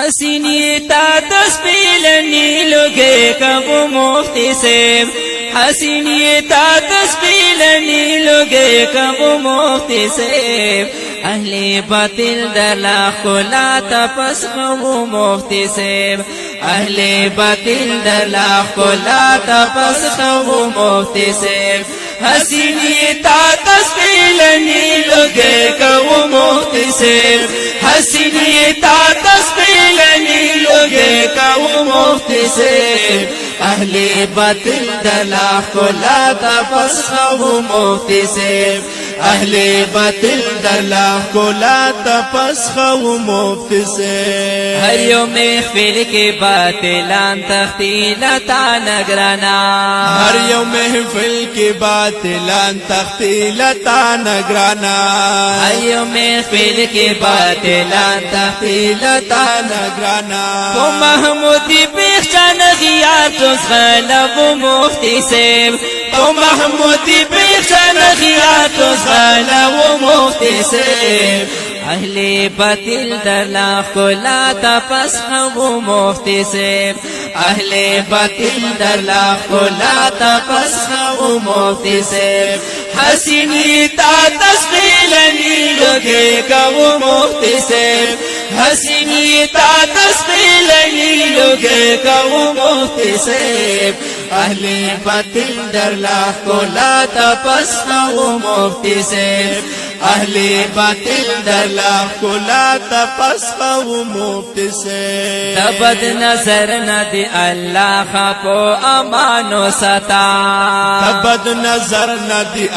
حسینی تا تسبیل نیلو گے کبو مفتی سیب حسینی تا تسبیل نیلو گے کبو مفتی سیب اہل باطل دلا خلا تپس کبو مفتی سیب اہل باطل دلا خلا تپس کبو مفتی سیب حسینی تا تسبیل نیلو گے کبو مفتی سیب حسینی تا تسبیل نیلو گے کبو مفتی سیب اہل باطل دلا خلا تپس کبو مفتی سیب اہل باطل دلا خلا تپس کبو مفتی سیب ہر یوم محفل کے باطلان تختی لتا نگرانا ہر یوم محفل کے باطلان تختی لتا نگرانا ہر یوم محفل کے باطلان تختی لتا نگرانا کو محمودی پیخچان غیار توس غلب مفتی سیب کو محمودی پیخچان غیار توس غلب مفتی سیب اہل باطل دلا خلا تپس کبو مفتی سیب اہل باطل دلا خلا تپس کبو مفتی سیب حسینی تا تسبیل نیلو گے کبو مفتی سیب حسینی تا تسبیل نیلو گے کبو مفتی سیب اہل باطل دلا خلا تپس کبو مفتی سیب اہل باطل دلا خلا تپس کبو مفتی سیب تبد نظر ندی اللہ خپو امانو ستا تبد نظر ندی